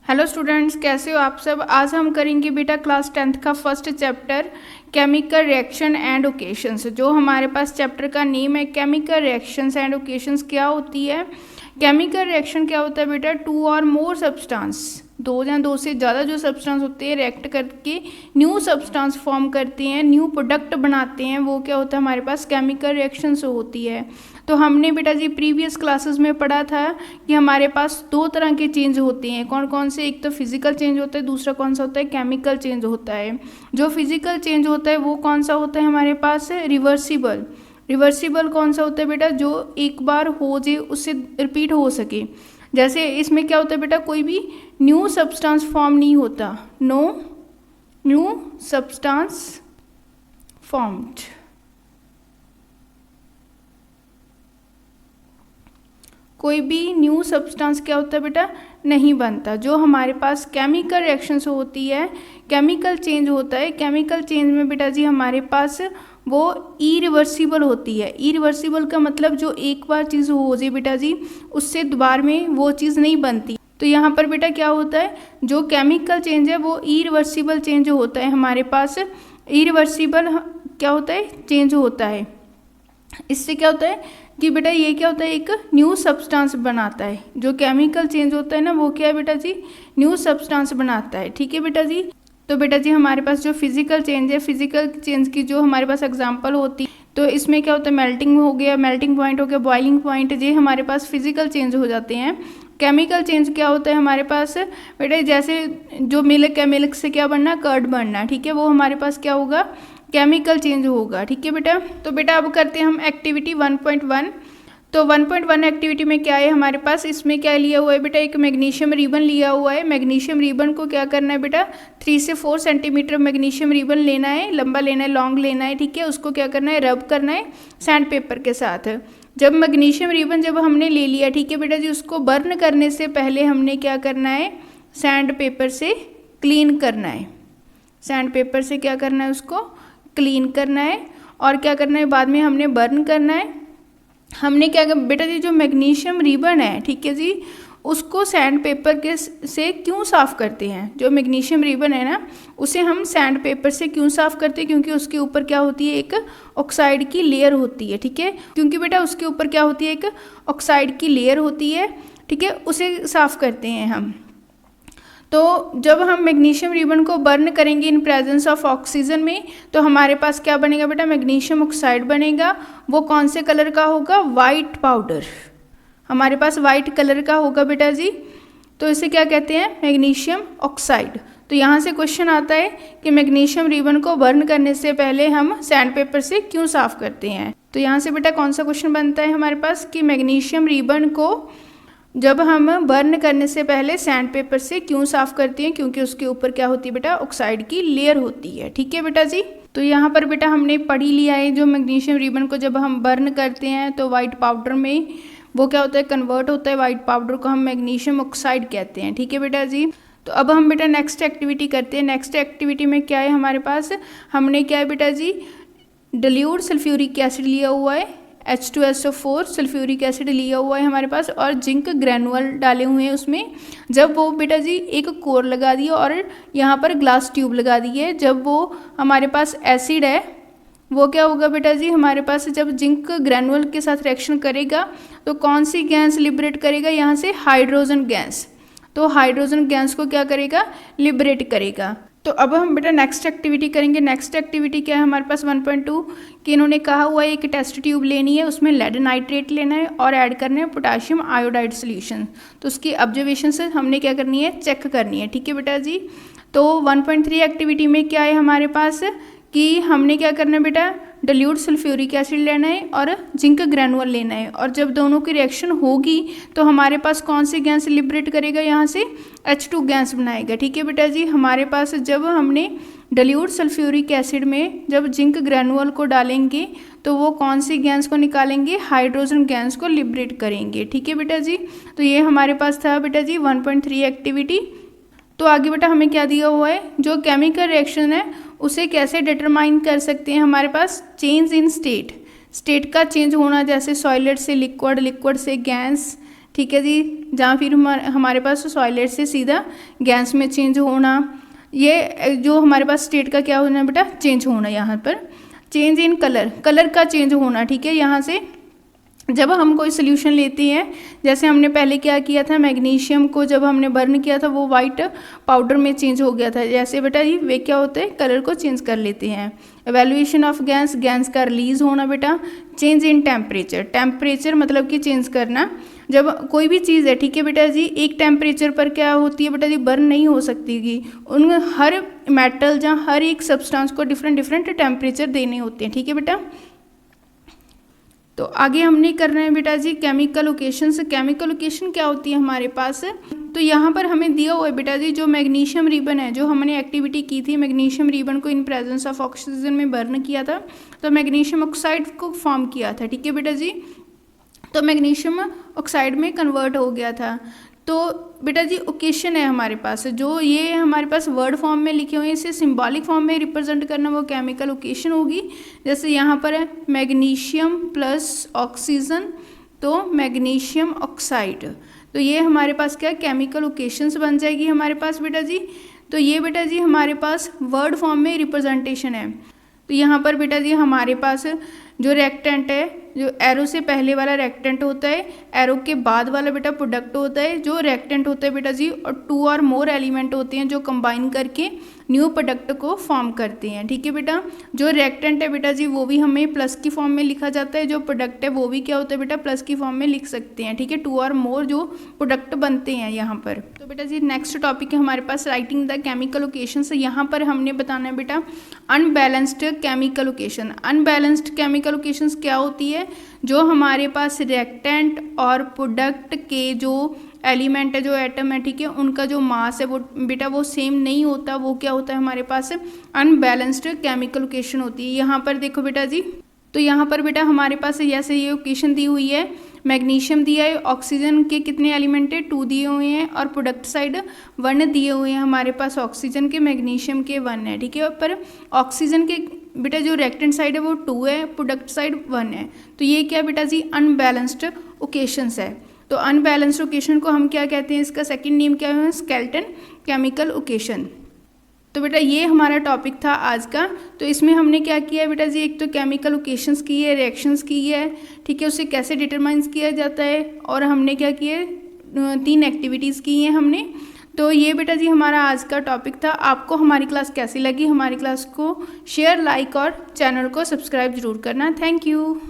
Hello students, कैसे हो आप सब। आज हम करेंगे बेटा क्लास 10th का first chapter chemical reaction and occasions. जो हमारे पास चैप्टर का नेम है केमिकल रिएक्शंस एंड ओकेशंस। क्या होती है केमिकल रिएक्शन? क्या होता है बेटा, टू और मोर सब्सटेंस, दो या दो से ज़्यादा जो सब्सटेंस होते हैं रिएक्ट करके न्यू सब्सटेंस फॉर्म करते हैं, न्यू प्रोडक्ट बनाते हैं, वो क्या होता है हमारे पास केमिकल रिएक्शन से होती है। तो हमने बेटा जी प्रीवियस क्लासेस में पढ़ा था कि हमारे पास दो तरह के चेंज होते हैं। कौन कौन से? एक तो फिजिकल चेंज होता है, दूसरा कौन सा होता है? केमिकल चेंज होता है। जो फिजिकल चेंज होता है वो कौन सा होता है हमारे पास? रिवर्सिबल। रिवर्सिबल कौन सा होता है बेटा? जो एक बार हो जाए उससे रिपीट हो सके। जैसे इसमें क्या होता है बेटा, कोई भी न्यू सब्सटेंस फॉर्म नहीं होता, नो न्यू सब्सटेंस फॉर्म्ड। कोई भी न्यू सब्सटेंस क्या होता है बेटा, नहीं बनता। जो हमारे पास केमिकल रिएक्शन से होती है, केमिकल चेंज होता है, केमिकल चेंज में बेटा जी हमारे पास वो इरिवर्सिबल होती है। इरिवर्सिबल का मतलब जो एक बार चीज़ हो जाए बेटा जी उससे दोबारा में वो चीज़ नहीं बनती। तो यहाँ पर बेटा क्या होता है, जो केमिकल चेंज है वो इरिवर्सिबल चेंज होता है हमारे पास। इरिवर्सिबल क्या होता है? चेंज होता है। इससे क्या होता है कि बेटा ये क्या होता है, एक न्यू सब्सटेंस बनाता है। जो केमिकल चेंज होता है ना वो क्या है बेटा जी, न्यू सब्सटेंस बनाता है। ठीक है बेटा जी। तो बेटा जी हमारे पास जो फिजिकल चेंज है, फिजिकल चेंज की जो हमारे पास एग्जांपल होती है, तो इसमें क्या होता है, मेल्टिंग हो गया, मेल्टिंग पॉइंट हो गया, बॉइलिंग पॉइंट, ये हमारे पास फिजिकल चेंज हो जाते हैं। केमिकल चेंज क्या होता है हमारे पास बेटा, जैसे जो मिल्क है, मिल्क से क्या बनना, कर्ड बनना। ठीक है, वो हमारे पास क्या होगा, केमिकल चेंज होगा। ठीक है बेटा। तो बेटा अब करते हैं हम एक्टिविटी 1.1। तो 1.1 एक्टिविटी में क्या है हमारे पास, इसमें क्या लिया हुआ है बेटा, एक मैग्नीशियम रिबन लिया हुआ है। मैग्नीशियम रिबन को क्या करना है बेटा, 3 से 4 सेंटीमीटर मैग्नीशियम रिबन लेना है, लंबा लेना है, लॉन्ग लेना है। ठीक है, उसको क्या करना है, रब करना है सैंड पेपर के साथ। जब मैग्नीशियम रिबन जब हमने ले लिया, ठीक है बेटा जी, उसको बर्न करने से पहले हमने क्या करना है, सैंड पेपर से क्लीन करना है। सैंड पेपर से क्या करना है, उसको क्लीन करना है। और क्या करना है, बाद में हमने बर्न करना है। हमने क्या बेटा जी, जो मैग्नीशियम रिबन है, ठीक है जी, उसको सैंड पेपर के से क्यों साफ़ करते हैं? जो मैग्नीशियम रिबन है ना, उसे हम सैंड पेपर से क्यों साफ़ करते हैं? क्योंकि उसके ऊपर क्या होती है, एक ऑक्साइड की लेयर होती है। ठीक है, क्योंकि बेटा उसके ऊपर क्या होती है, एक ऑक्साइड की लेयर होती है। ठीक है, उसे साफ़ करते हैं हम। तो जब हम मैग्नीशियम रिबन को बर्न करेंगे इन प्रेजेंस ऑफ ऑक्सीजन में, तो हमारे पास क्या बनेगा बेटा, मैग्नीशियम ऑक्साइड बनेगा। वो कौन से कलर का होगा, वाइट पाउडर, हमारे पास वाइट कलर का होगा बेटा जी। तो इसे क्या कहते हैं, मैग्नीशियम ऑक्साइड। तो यहाँ से क्वेश्चन आता है कि मैग्नीशियम रिबन को बर्न करने से पहले हम सैंड पेपर से क्यों साफ़ करते हैं। तो यहाँ से बेटा कौन सा क्वेश्चन बनता है हमारे पास कि मैग्नीशियम रिबन को जब हम बर्न करने से पहले सैंड पेपर से क्यों साफ़ करते हैं? क्योंकि उसके ऊपर क्या होती है बेटा, ऑक्साइड की लेयर होती है। ठीक है बेटा जी। तो यहाँ पर बेटा हमने पढ़ ही लिया है, जो मैग्नीशियम रिबन को जब हम बर्न करते हैं तो वाइट पाउडर में वो क्या होता है, कन्वर्ट होता है। वाइट पाउडर को हम मैग्नीशियम ऑक्साइड कहते हैं। ठीक है बेटा जी। तो अब हम बेटा नेक्स्ट एक्टिविटी करते हैं। नेक्स्ट एक्टिविटी में क्या है हमारे पास, हमने क्या है बेटा जी, डिल्यूट सल्फ्यूरिक एसिड लिया हुआ है, H2SO4 सल्फ्यूरिक एसिड लिया हुआ है हमारे पास, और जिंक ग्रैनुअल डाले हुए हैं उसमें। जब वो बेटा जी एक कोर लगा दिया और यहाँ पर ग्लास ट्यूब लगा दी है, जब वो हमारे पास एसिड है वो क्या होगा बेटा जी, हमारे पास जब जिंक ग्रैनुअल के साथ रिएक्शन करेगा तो कौन सी गैस लिबरेट करेगा, यहाँ से हाइड्रोजन गैस। तो हाइड्रोजन गैस को क्या करेगा, लिबरेट करेगा। तो अब हम बेटा नेक्स्ट एक्टिविटी करेंगे। नेक्स्ट एक्टिविटी क्या है हमारे पास 1.2 कि इन्होंने कहा हुआ है एक टेस्ट ट्यूब लेनी है, उसमें लेड नाइट्रेट लेना है और ऐड करना है पोटाशियम आयोडाइड सोल्यूशन। तो उसकी ऑब्जर्वेशन से हमने क्या करनी है, चेक करनी है। ठीक है बेटा जी। तो 1.3 एक्टिविटी में क्या है हमारे पास कि हमने क्या करना है बेटा, डिल्यूट सल्फ्यूरिक एसिड लेना है और जिंक ग्रैनुअल लेना है, और जब दोनों की रिएक्शन होगी तो हमारे पास कौन सी गैस लिबरेट करेगा, यहाँ से H2 गैस बनाएगा। ठीक है बेटा जी। हमारे पास जब हमने डिल्यूट सल्फ्यूरिक एसिड में जब जिंक ग्रैनुअल को डालेंगे तो वो कौन सी गैस को निकालेंगे, हाइड्रोजन गैस को लिबरेट करेंगे। ठीक है बेटा जी। तो ये हमारे पास था बेटा जी 1.3 एक्टिविटी। तो आगे बेटा हमें क्या दिया हुआ है, जो केमिकल रिएक्शन है उसे कैसे डिटरमाइन कर सकते हैं, हमारे पास चेंज इन स्टेट, स्टेट का चेंज होना, जैसे सॉलिड से लिक्विड, लिक्विड से गैस। ठीक है जी, जहाँ फिर हमारे पास सॉइलेट से सीधा गैस में चेंज होना, ये जो हमारे पास स्टेट का क्या होना बेटा, चेंज होना। यहाँ पर चेंज इन कलर का चेंज होना, ठीक है। यहाँ से जब हम कोई सोल्यूशन लेते हैं, जैसे हमने पहले क्या किया था, मैग्नीशियम को जब हमने बर्न किया था वो वाइट पाउडर में चेंज हो गया था, जैसे बेटा ये वे क्या होते हैं, कलर को चेंज कर लेते हैं। एवेल्युएशन ऑफ गैस का रिलीज होना बेटा। चेंज इन टेम्परेचर मतलब कि चेंज करना, जब कोई भी चीज़ है, ठीक है बेटा जी, एक टेम्परेचर पर क्या होती है बेटा जी, बर्न नहीं हो सकती कि उन हर मेटल या हर एक सब्सटेंस को डिफरेंट टेम्परेचर देने होते हैं, ठीक है बेटा। तो आगे हमने करना है बेटा जी केमिकल लोकेशन से। केमिकल लोकेशन क्या होती है हमारे पास, तो यहाँ पर हमें दिया हुआ है बेटा जी, जो मैग्नीशियम रिबन है, जो हमने एक्टिविटी की थी, मैग्नीशियम रिबन को इन प्रेजेंस ऑफ ऑक्सीजन में बर्न किया था, तो मैग्नीशियम ऑक्साइड को फॉर्म किया था, ठीक है बेटा जी। तो मैग्नीशियम ऑक्साइड में कन्वर्ट हो गया था। तो बेटा जी ओकेशन है हमारे पास, जो ये हमारे पास वर्ड फॉर्म में लिखे हुए हैं, इसे सिंबॉलिक फॉर्म में रिप्रेजेंट करना वो केमिकल ओकेशन होगी। जैसे यहाँ पर है मैग्नीशियम प्लस ऑक्सीजन, तो मैग्नीशियम ऑक्साइड, तो ये हमारे पास क्या केमिकल ओकेशंस बन जाएगी हमारे पास बेटा जी। तो ये बेटा जी हमारे पास वर्ड फॉर्म में रिप्रेजेंटेशन है। तो यहाँ पर बेटा जी हमारे पास जो रेक्टेंट है, जो एरो से पहले वाला रेक्टेंट होता है, एरो के बाद वाला बेटा प्रोडक्ट होता है, जो रेक्टेंट होता है बेटा जी, और 2 और मोर एलिमेंट होते हैं जो कंबाइन करके न्यू प्रोडक्ट को फॉर्म करते हैं, ठीक है बेटा। जो रेक्टेंट है बेटा जी वो भी हमें प्लस की फॉर्म में लिखा जाता है, जो प्रोडक्ट है वो भी क्या होता है बेटा, प्लस की फॉर्म में लिख सकते हैं, ठीक है। 2 और मोर जो प्रोडक्ट बनते हैं यहाँ पर। तो बेटा जी नेक्स्ट टॉपिक है हमारे पास राइटिंग द केमिकल लोकेशन से। यहाँ पर हमने बताना है बेटा unbalanced chemical location. Unbalanced chemical locations क्या होती है, जो हमारे पास रिएक्टेंट और प्रोडक्ट के जो एलिमेंट है, जो एटम है, ठीक है, उनका जो मास है वो बेटा वो सेम नहीं होता, वो क्या होता है हमारे पास अनबैलेंस्ड केमिकल लोकेशन होती है। यहाँ पर देखो बेटा जी, तो यहाँ पर बेटा हमारे पास जैसे ये लोकेशन दी हुई है, मैग्नीशियम दिया है, ऑक्सीजन के कितने एलिमेंट है, 2 दिए हुए हैं, और प्रोडक्ट साइड 1 दिए हुए हैं हमारे पास, ऑक्सीजन के मैग्नीशियम के 1 है, ठीक है। पर ऑक्सीजन के बेटा जो रिएक्टेंट साइड है वो 2 है, प्रोडक्ट साइड 1 है, तो ये क्या बेटा जी अनबैलेंस्ड ओकेशंस है। तो अनबैलेंस्ड ओकेशन को हम क्या कहते हैं, इसका सेकंड नेम क्या है, स्केलेटन केमिकल ओकेशन। तो बेटा ये हमारा टॉपिक था आज का। तो इसमें हमने क्या किया है बेटा जी, एक तो केमिकल ओकेशंस की है, रिएक्शंस की है, ठीक है, उसे कैसे डिटरमाइंस किया जाता है, और हमने क्या किया, 3 एक्टिविटीज़ की हैं हमने। तो ये बेटा जी हमारा आज का टॉपिक था। आपको हमारी क्लास कैसी लगी, हमारी क्लास को शेयर, लाइक और चैनल को सब्सक्राइब जरूर करना। Thank you.